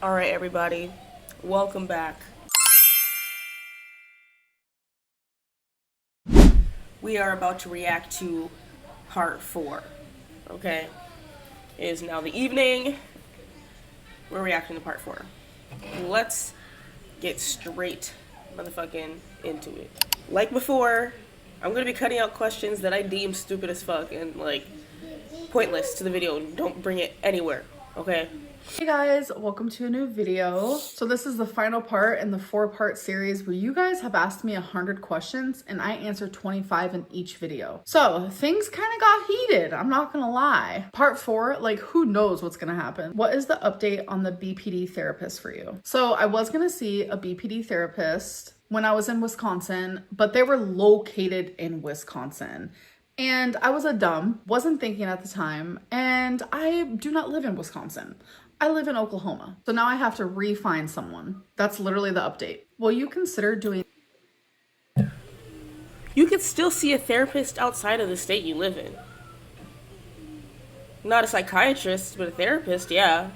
Alright, everybody, welcome back. We are about to react to part 4. Okay? It is now the evening. We're reacting to part 4. Let's get straight motherfucking into it. Like before, I'm gonna be cutting out questions that I deem stupid as fuck and pointless to the video. Don't bring it anywhere, okay? Hey guys, welcome to a new video. So this is the final part in the 4-part series where you guys have asked me 100 questions and I answered 25 in each video. So things kind of got heated, I'm not gonna lie. Part 4, who knows what's gonna happen? What is the update on the BPD therapist for you? So I was gonna see a BPD therapist when I was in Wisconsin, but they were located in Wisconsin. And I was wasn't thinking at the time, and I do not live in Wisconsin. I live in Oklahoma. So now I have to re-find someone. That's literally the update. Will you consider doing... You could still see a therapist outside of the state you live in. Not a psychiatrist, but a therapist, yeah.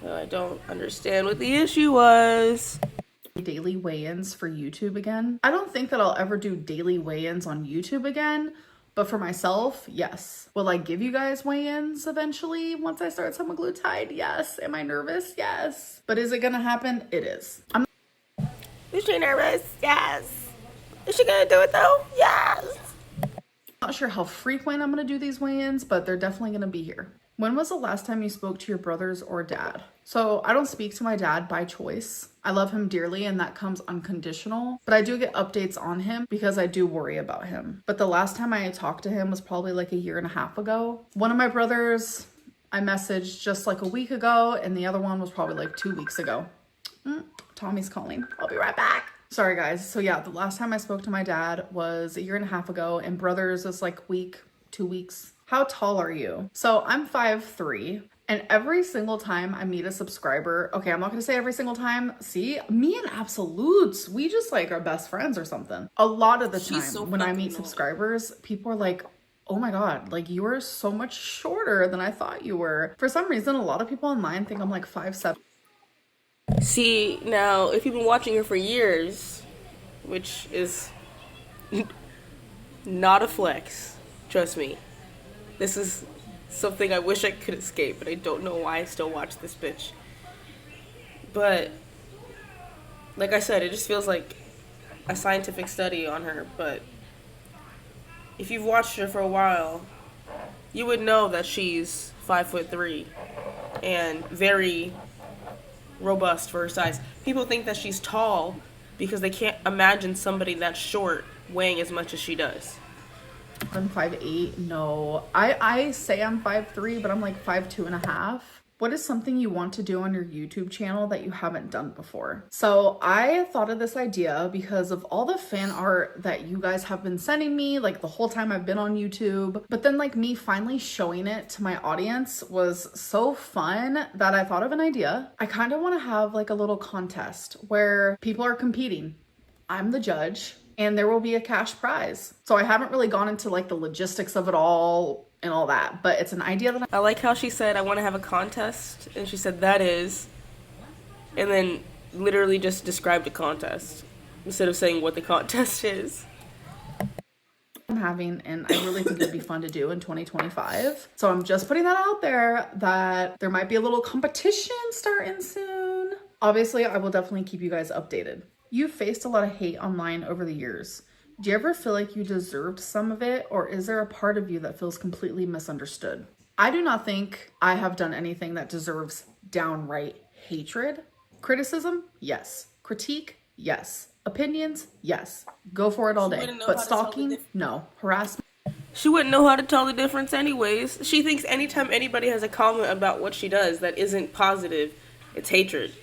I don't understand what the issue was. Daily weigh-ins for YouTube again. I don't think that I'll ever do daily weigh-ins on YouTube again, but for myself, yes. Will I give you guys weigh-ins eventually once I start semogglutide? Yes. Am I nervous? Yes. But is it gonna happen? It is. Is she nervous? Yes. Is she gonna do it though? Yes. Not sure how frequent I'm gonna do these weigh-ins, but they're definitely gonna be here. When was the last time you spoke to your brothers or dad? So I don't speak to my dad by choice. I love him dearly and that comes unconditional, but I do get updates on him because I do worry about him. But the last time I talked to him was probably like a year and a half ago. One of my brothers I messaged just like a week ago and the other one was probably like 2 weeks ago. Tommy's calling. I'll be right back. Sorry guys. So yeah, the last time I spoke to my dad was a year and a half ago and brothers is like week, 2 weeks. How tall are you? So I'm 5'3", and every single time I meet a subscriber, okay, I'm not gonna say every single time. See, me and Absolutes, we just are best friends or something. A lot of the time when I meet subscribers, people are like, oh my God, you are so much shorter than I thought you were. For some reason, a lot of people online think I'm like 5'7". See, now, if you've been watching her for years, which is not a flex, trust me. This is something I wish I could escape, but I don't know why I still watch this bitch. But, like I said, it just feels like a scientific study on her, but if you've watched her for a while, you would know that she's 5'3" and very robust for her size. People think that she's tall because they can't imagine somebody that short weighing as much as she does. I'm 5'8". No, I say I'm 5'3", but I'm like 5'2.5". What is something you want to do on your YouTube channel that you haven't done before? So I thought of this idea because of all the fan art that you guys have been sending me the whole time I've been on YouTube. But then me finally showing it to my audience was so fun that I thought of an idea. I kind of want to have a little contest where people are competing. I'm the judge. And there will be a cash prize. So I haven't really gone into the logistics of it all and all that, but it's an idea that I like how she said, I want to have a contest, and she said that is, and then literally just described a contest instead of saying what the contest is. I'm having, and I really think it'd be fun to do in 2025. So I'm just putting that out there that there might be a little competition starting soon. Obviously, I will definitely keep you guys updated. You've faced a lot of hate online over the years. Do you ever feel like you deserved some of it, or is there a part of you that feels completely misunderstood? I do not think I have done anything that deserves downright hatred. Criticism? Yes. Critique? Yes. Opinions? Yes. Go for it all day. But stalking? No. Harassment? She wouldn't know how to tell the difference anyways. She thinks anytime anybody has a comment about what she does that isn't positive, it's hatred.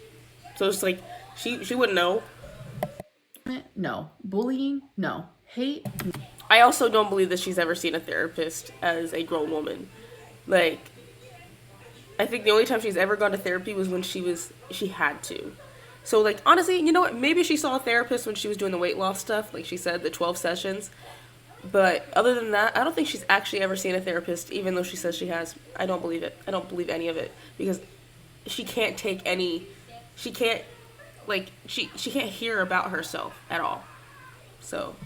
So it's she wouldn't know. No. Bullying? No. Hate? No. I also don't believe that she's ever seen a therapist as a grown woman. I think the only time she's ever gone to therapy was when she had to. So honestly, you know what? Maybe she saw a therapist when she was doing the weight loss stuff, like she said, the 12 sessions. But other than that, I don't think she's actually ever seen a therapist, even though she says she has. I don't believe it. I don't believe any of it. Because she can't take any, she can't, like, she can't hear about herself at all. So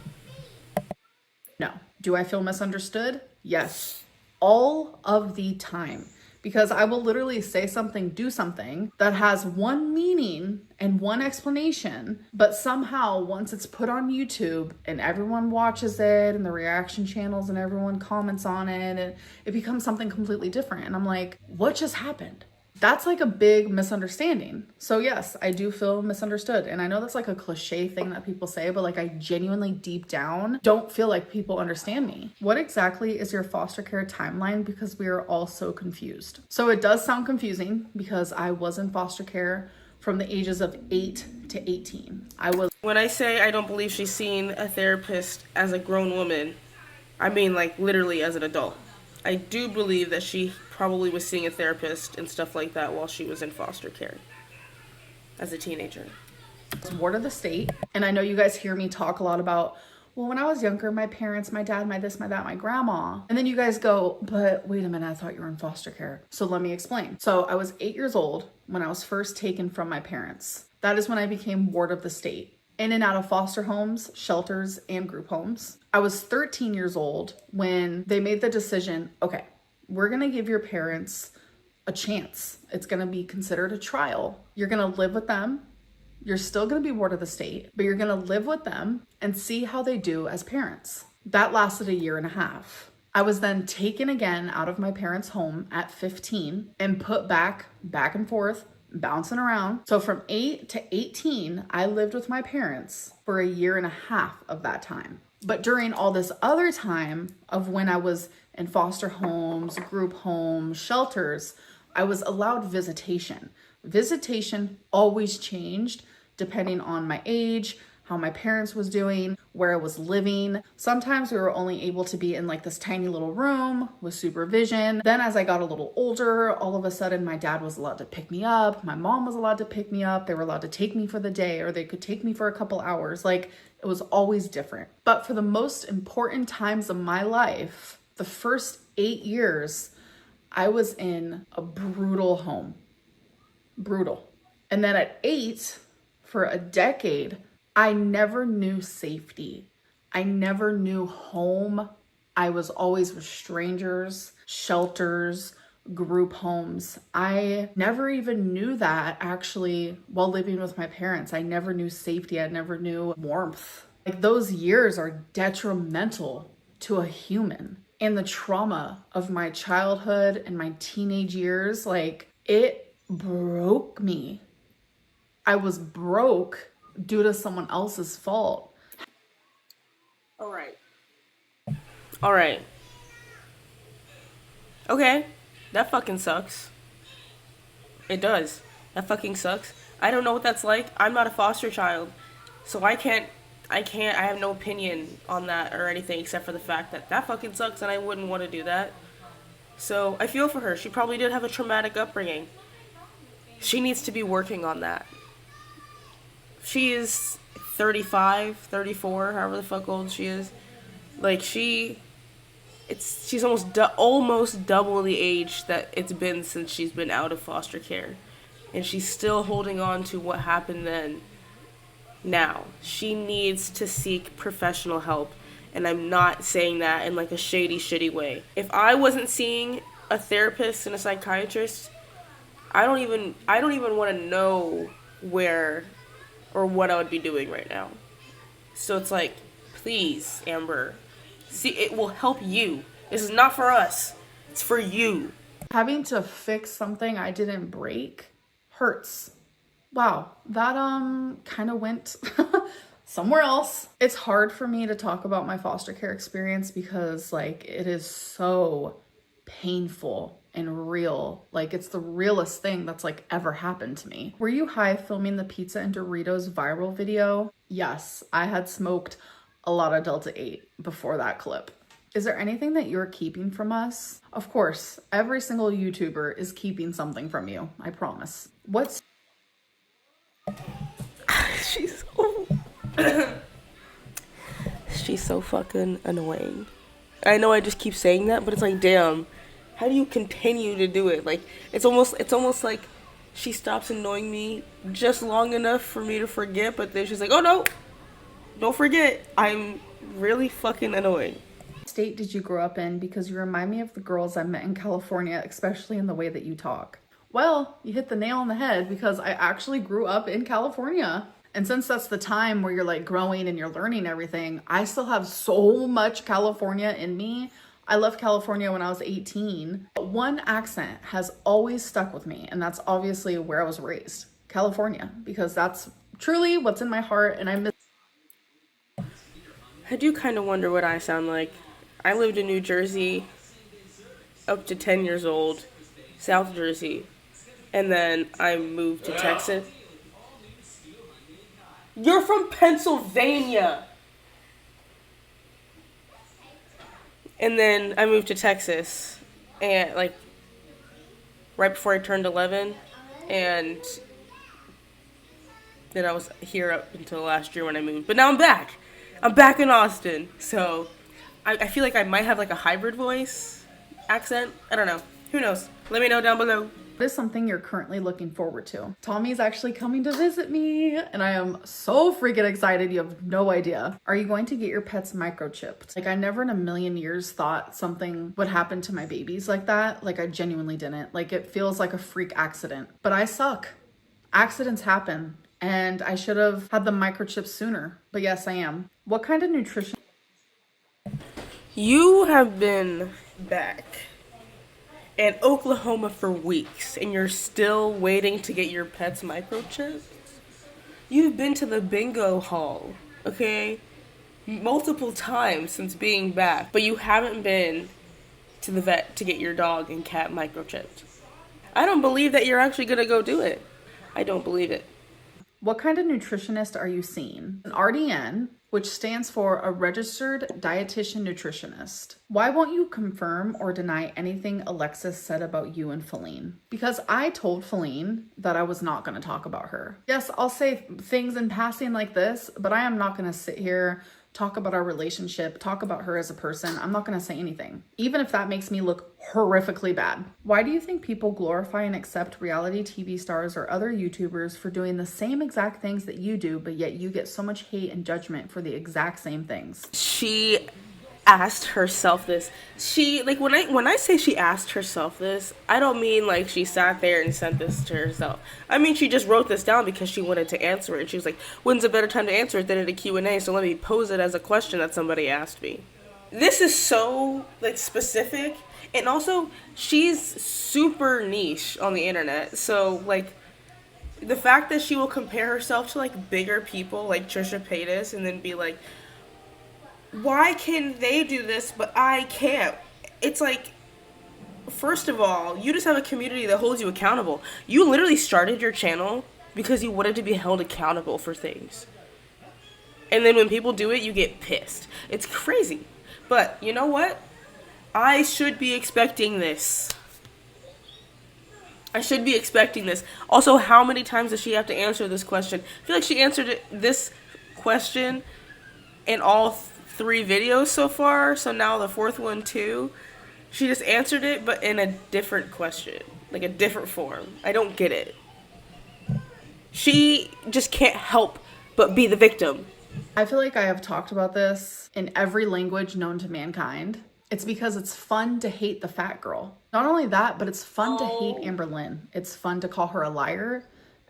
No. Do I feel misunderstood? Yes. All of the time. Because I will literally say something, do something that has one meaning and one explanation, but somehow once it's put on YouTube and everyone watches it and the reaction channels and everyone comments on it, and it becomes something completely different. And I'm like, what just happened? That's like a big misunderstanding. So yes, I do feel misunderstood. And I know that's like a cliche thing that people say, but like I genuinely deep down don't feel like people understand me. What exactly is your foster care timeline? Because we are all so confused. So it does sound confusing because I was in foster care from the ages of 8 to 18. When I say I don't believe she's seen a therapist as a grown woman, I mean like literally as an adult. I do believe that she probably was seeing a therapist and stuff like that while she was in foster care as a teenager. Ward of the state. And I know you guys hear me talk a lot about, well, when I was younger, my parents, my dad, my this, my that, my grandma. And then you guys go, but wait a minute, I thought you were in foster care. So let me explain. So I was 8 years old when I was first taken from my parents. That is when I became ward of the state. In and out of foster homes, shelters, and group homes. I was 13 years old when they made the decision, okay, we're gonna give your parents a chance. It's gonna be considered a trial. You're gonna live with them. You're still gonna be ward of the state, but you're gonna live with them and see how they do as parents. That lasted a year and a half. I was then taken again out of my parents' home at 15 and put back and forth, bouncing around. So from 8 to 18, I lived with my parents for a year and a half of that time. But during all this other time of when I was in foster homes, group homes, shelters, I was allowed visitation. Visitation always changed depending on my age, how my parents was doing, where I was living. Sometimes we were only able to be in like this tiny little room with supervision. Then as I got a little older, all of a sudden my dad was allowed to pick me up. My mom was allowed to pick me up. They were allowed to take me for the day, or they could take me for a couple hours. Like, it was always different. But for the most important times of my life, the first 8 years, I was in a brutal home. Brutal. And then at 8, for a decade, I never knew safety. I never knew home. I was always with strangers, shelters, group homes. I never even knew that actually while living with my parents. I never knew safety. I never knew warmth. Like, those years are detrimental to a human. And the trauma of my childhood and my teenage years, like, it broke me. I was broke due to someone else's fault. All right. Okay. That fucking sucks. It does. That fucking sucks. I don't know what that's like. I'm not a foster child. So I have no opinion on that or anything except for the fact that that fucking sucks and I wouldn't want to do that. So I feel for her. She probably did have a traumatic upbringing. She needs to be working on that. She is 35, 34, however the fuck old she is. Like, she's almost double the age that it's been since she's been out of foster care. And she's still holding on to what happened then. Now, she needs to seek professional help. And I'm not saying that in like a shady, shitty way. If I wasn't seeing a therapist and a psychiatrist, I don't even want to know where or what I would be doing right now. So it's like, please, Amber, see, it will help you. This is not for us. It's for you. Having to fix something I didn't break hurts. Wow, that kind of went somewhere else. It's hard for me to talk about my foster care experience because like it is so painful and real. Like, it's the realest thing that's like ever happened to me. Were you high filming the pizza and Doritos viral video? Yes, I had smoked a lot of Delta 8 before that clip. Is there anything that you're keeping from us? Of course, every single YouTuber is keeping something from you. I promise. What's... She's so fucking annoying. I know I just keep saying that, but it's like, damn, how do you continue to do it? Like, it's almost like she stops annoying me just long enough for me to forget, but then she's like, oh no, don't forget, I'm really fucking annoying. What state did you grow up in? Because you remind me of the girls I met in California, especially in the way that you talk. Well, you hit the nail on the head because I actually grew up in California. And since that's the time where you're like growing and you're learning everything, I still have so much California in me. I left California when I was 18. But one accent has always stuck with me, and that's obviously where I was raised, California, because that's truly what's in my heart, and I miss. I do kind of wonder what I sound like. I lived in New Jersey up to 10 years old, South Jersey, and then I moved to Texas. You're from Pennsylvania! And then I moved to Texas, and like right before I turned 11, and then I was here up until last year when I moved. But now I'm back. I'm back in Austin. So I feel like I might have like a hybrid voice accent. I don't know. Who knows? Let me know down below. What is something you're currently looking forward to? Tommy's actually coming to visit me, and I am so freaking excited. You have no idea. Are you going to get your pets microchipped? Like, I never in a million years thought something would happen to my babies like that. Like, I genuinely didn't. Like, it feels like a freak accident. But I suck. Accidents happen, and I should have had the microchip sooner. But yes, I am. What kind of nutrition? You have been back in Oklahoma for weeks, and you're still waiting to get your pet's microchip? You've been to the bingo hall, okay? Multiple times since being back, but you haven't been to the vet to get your dog and cat microchipped. I don't believe that you're actually gonna go do it. I don't believe it. What kind of nutritionist are you seeing? An RDN, which stands for a registered dietitian nutritionist. Why won't you confirm or deny anything Alexis said about you and Feline? Because I told Feline that I was not going to talk about her. Yes, I'll say things in passing like this, but I am not going to sit here, talk about our relationship, talk about her as a person. I'm not going to say anything, even if that makes me look horrifically bad. Why do you think people glorify and accept reality TV stars or other YouTubers for doing the same exact things that you do, but yet you get so much hate and judgment for the exact same things? She asked herself this. She, like, when I say she asked herself this, I don't mean like she sat there and sent this to herself. I mean she just wrote this down because she wanted to answer it. She was like, when's a better time to answer it than at a Q&A, so let me pose it as a question that somebody asked me. This is so, like, specific, and also she's super niche on the internet, so, like, the fact that she will compare herself to, like, bigger people like Trisha Paytas and then be like, why can they do this but I can't? It's like, first of all, you just have a community that holds you accountable. You literally started your channel because you wanted to be held accountable for things. And then when people do it, you get pissed. It's crazy. But you know what? I should be expecting this. I should be expecting this. Also, how many times does she have to answer this question? I feel like she answered this question in all 3 videos so far, so now the 4th one too. She just answered it, but in a different question, like a different form. I don't get it. She just can't help but be the victim. I feel like I have talked about this in every language known to mankind. It's because it's fun to hate the fat girl. Not only that, but it's fun to hate Amberlynn. It's fun to call her a liar.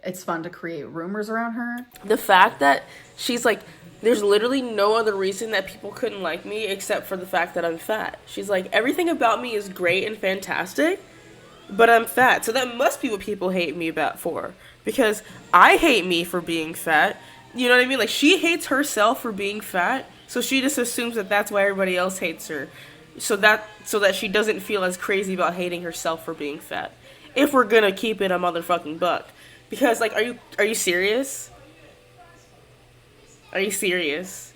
It's fun to create rumors around her. The fact that she's like, there's literally no other reason that people couldn't like me except for the fact that I'm fat. She's like, everything about me is great and fantastic, but I'm fat. So that must be what people hate me about for. Because I hate me for being fat. You know what I mean? Like, she hates herself for being fat, so she just assumes that that's why everybody else hates her. So that she doesn't feel as crazy about hating herself for being fat. If we're gonna keep it a motherfucking buck. Because, like, are you serious? Are you serious?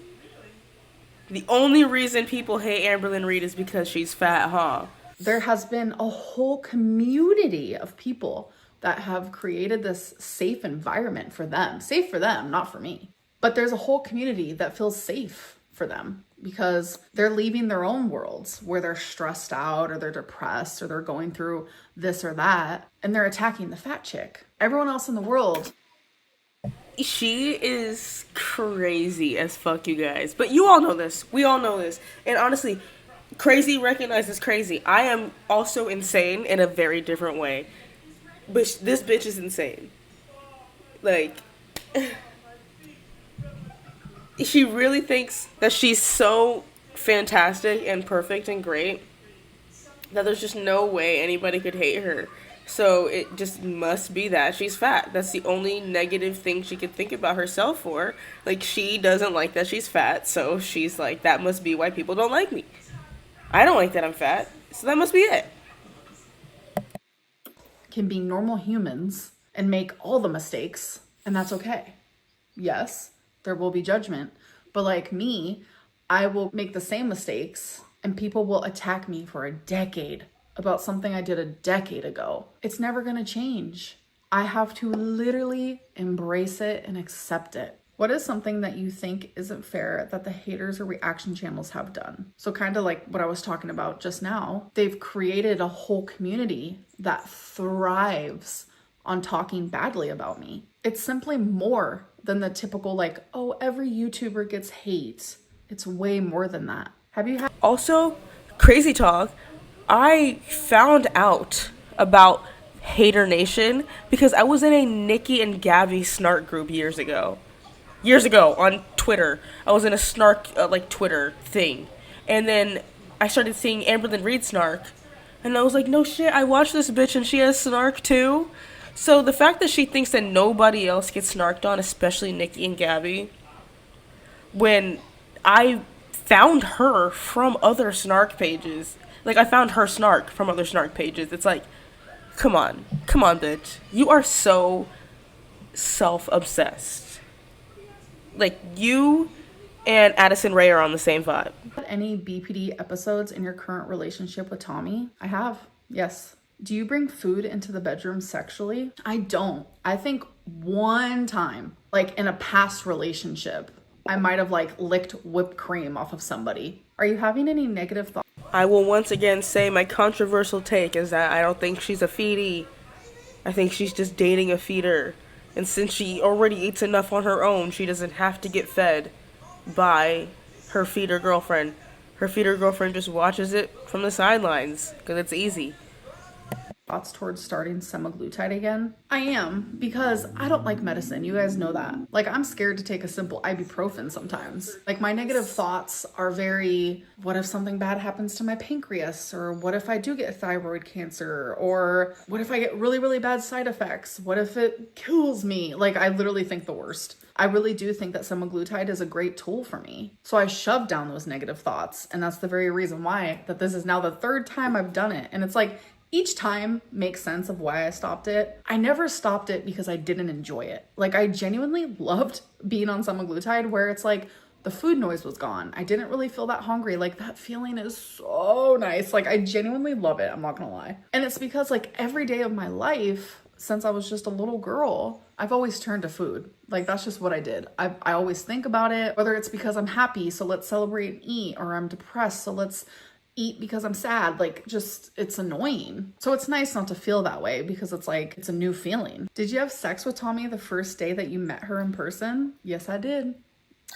The only reason people hate Amberlynn Reid is because she's fat, huh? There has been a whole community of people that have created this safe environment for them. Safe for them, not for me. But there's a whole community that feels safe for for them because they're leaving their own worlds where they're stressed out or they're depressed or they're going through this or that, and they're attacking the fat chick. Everyone else in the world. She is crazy as fuck, you guys. But you all know this. We all know this. And honestly, crazy recognizes crazy. I am also insane in a very different way. But this bitch is insane. Like, she really thinks that she's so fantastic and perfect and great that there's just no way anybody could hate her. So it just must be that she's fat. That's the only negative thing she could think about herself for. Like, she doesn't like that she's fat, so she's like, that must be why people don't like me. I don't like that I'm fat, so that must be it. Can be normal humans and make all the mistakes, and that's okay. Yes, there will be judgment, but like me, I will make the same mistakes and people will attack me for a decade about something I did a decade ago. It's never gonna change. I have to literally embrace it and accept it. What is something that you think isn't fair that the haters or reaction channels have done? So kind of like what I was talking about just now, they've created a whole community that thrives on talking badly about me. It's simply more than the typical like, oh, every YouTuber gets hate. It's way more than that. Have you had... Also, crazy talk, I found out about Hater Nation because I was in a Nikki and Gabby snark group years ago on Twitter. I was in a snark like Twitter thing, and then I started seeing Amberlynn read snark, and I was like, no shit, I watched this bitch and she has snark too. So the fact that she thinks that nobody else gets snarked on, especially Nikki and Gabby, when I found her from other snark pages, like I found her snark from other snark pages, it's like, come on bitch, you are so self-obsessed. Like, you and Addison Rae are on the same vibe. Any BPD episodes in your current relationship with Tommy? I have, yes. Do you bring food into the bedroom sexually? I don't. I think one time, like in a past relationship, I might have like licked whipped cream off of somebody. Are you having any negative thoughts? I will once again say my controversial take is that I don't think she's a feedie. I think she's just dating a feeder. And since she already eats enough on her own, she doesn't have to get fed by her feeder girlfriend. Her feeder girlfriend just watches it from the sidelines because it's easy. Thoughts towards starting semaglutide again? I am, because I don't like medicine. You guys know that. Like, I'm scared to take a simple ibuprofen sometimes. Like, my negative thoughts are very, what if something bad happens to my pancreas? Or what if I do get thyroid cancer? Or what if I get really, really bad side effects? What if it kills me? Like, I literally think the worst. I really do think that semaglutide is a great tool for me. So I shoved down those negative thoughts. And that's the very reason why that this is now the third time I've done it. And it's like, each time makes sense of why I stopped it. I never stopped it because I didn't enjoy it. Like, I genuinely loved being on semaglutide where it's like the food noise was gone. I didn't really feel that hungry. Like, that feeling is so nice. Like, I genuinely love it. I'm not gonna lie. And it's because like every day of my life, since I was just a little girl, I've always turned to food. Like, that's just what I did. I always think about it, whether it's because I'm happy, so let's celebrate and eat, or I'm depressed, so let's eat because I'm sad. Like, just, it's annoying. So it's nice not to feel that way because it's like, it's a new feeling. Did you have sex with Tommy the first day that you met her in person? Yes, I did.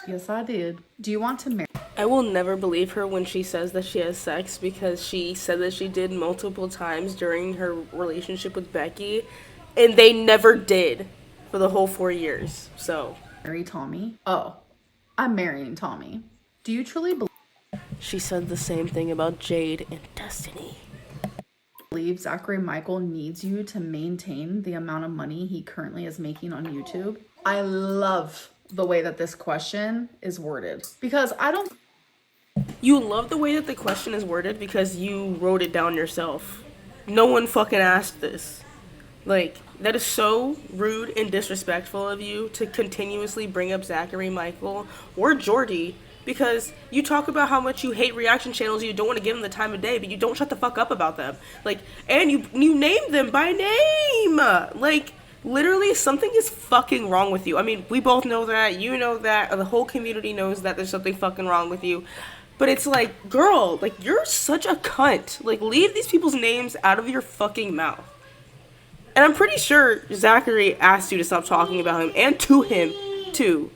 Yes, I did. Do you want to marry? I will never believe her when she says that she has sex because she said that she did multiple times during her relationship with Becky, and they never did for the whole 4 years. So, marry Tommy? Oh, I'm marrying Tommy. Do you truly she said the same thing about Jade and Destiny. believe Zachary Michael needs you to maintain the amount of money he currently is making on YouTube? I love the way that this question is worded because I don't... You love the way that the question is worded because you wrote it down yourself. No one fucking asked this. Like, that is so rude and disrespectful of you to continuously bring up Zachary Michael or Jordy because you talk about how much you hate reaction channels and you don't want to give them the time of day, but you don't shut the fuck up about them. Like, and you name them by name. Like, literally something is fucking wrong with you. I mean, we both know that, you know that, the whole community knows that there's something fucking wrong with you. But it's like, girl, like, you're such a cunt. Like, leave these people's names out of your fucking mouth. And I'm pretty sure Zachary asked you to stop talking about him, and to him, too.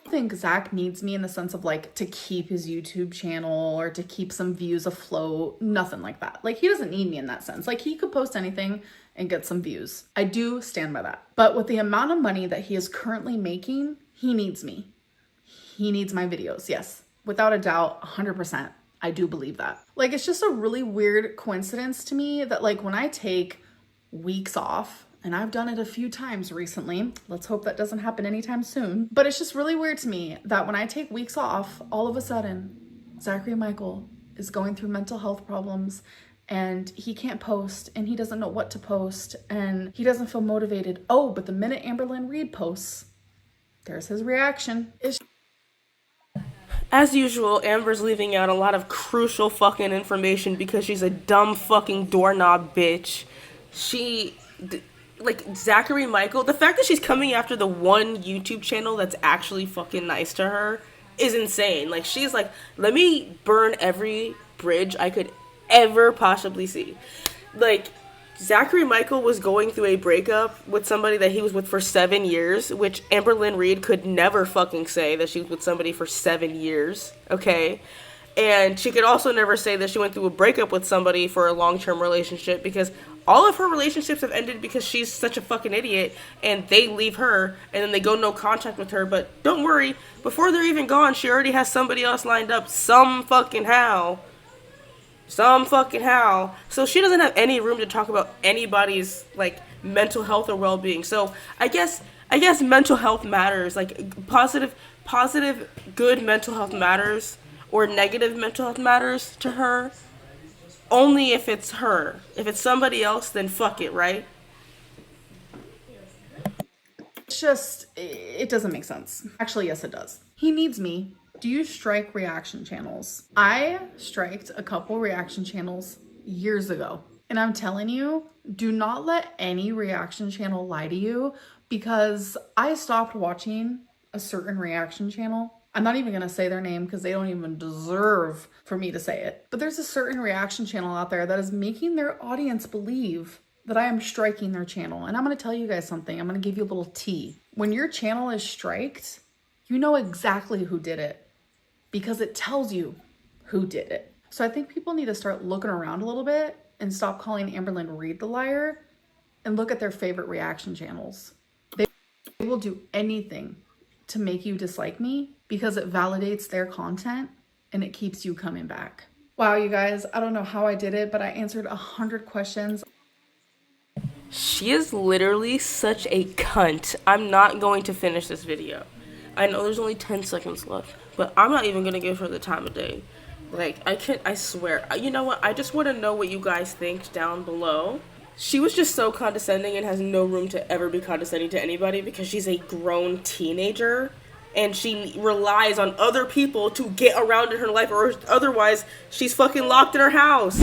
I think Zach needs me in the sense of like to keep his YouTube channel or to keep some views afloat. Nothing like that. Like, he doesn't need me in that sense. Like, he could post anything and get some views. I do stand by that. But with the amount of money that he is currently making, he needs me. He needs my videos. Yes. Without a doubt, 100%. I do believe that. Like, it's just a really weird coincidence to me that like when I take weeks off, and I've done it a few times recently. Let's hope that doesn't happen anytime soon. But it's just really weird to me that when I take weeks off, all of a sudden, Zachary Michael is going through mental health problems and he can't post and he doesn't know what to post and he doesn't feel motivated. Oh, but the minute Amberlynn Reed posts, there's his reaction. As usual, Amber's leaving out a lot of crucial fucking information because she's a dumb fucking doorknob bitch. Like, Zachary Michael, the fact that she's coming after the one YouTube channel that's actually fucking nice to her is insane. Like, she's like, let me burn every bridge I could ever possibly see. Like, Zachary Michael was going through a breakup with somebody that he was with for 7 years, which Amberlynn Reed could never fucking say that she was with somebody for 7 years, okay? And she could also never say that she went through a breakup with somebody for a long-term relationship, because all of her relationships have ended because she's such a fucking idiot and they leave her and then they go no contact with her. But don't worry, before they're even gone, she already has somebody else lined up some fucking how. So she doesn't have any room to talk about anybody's like mental health or well-being. So I guess mental health matters. Like, positive good mental health matters, or negative mental health matters to her only if it's her. If it's somebody else, then fuck it, right? It's just, it doesn't make sense. Actually, yes, it does. He needs me. Do you strike reaction channels? I striked a couple reaction channels years ago. And I'm telling you, do not let any reaction channel lie to you, because I stopped watching a certain reaction channel. I'm not even gonna say their name because they don't even deserve for me to say it. But there's a certain reaction channel out there that is making their audience believe that I am striking their channel. And I'm gonna tell you guys something. I'm gonna give you a little tea. When your channel is striked, you know exactly who did it, because it tells you who did it. So I think people need to start looking around a little bit and stop calling Amberlynn Reed the liar and look at their favorite reaction channels. They will do anything to make you dislike me because it validates their content and it keeps you coming back. Wow, you guys, I don't know how I did it, but I answered 100 questions. She is literally such a cunt. I'm not going to finish this video. I know there's only 10 seconds left, but I'm not even gonna give her the time of day. Like, I swear. You know what? I just want to know what you guys think down below. She was just so condescending and has no room to ever be condescending to anybody because she's a grown teenager and she relies on other people to get around in her life, or otherwise she's fucking locked in her house.